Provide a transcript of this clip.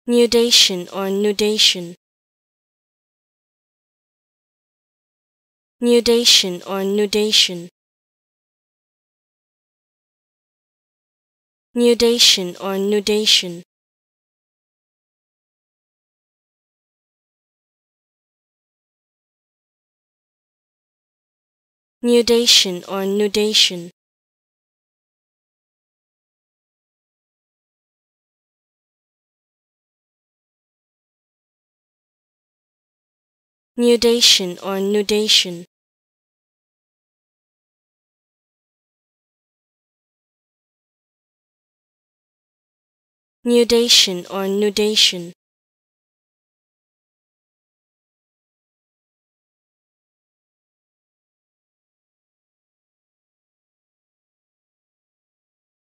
Nudation or nudation. Nudation or nudation. Nudation or nudation. Nudation or nudation. Nudation or nudation. Nudation or nudation.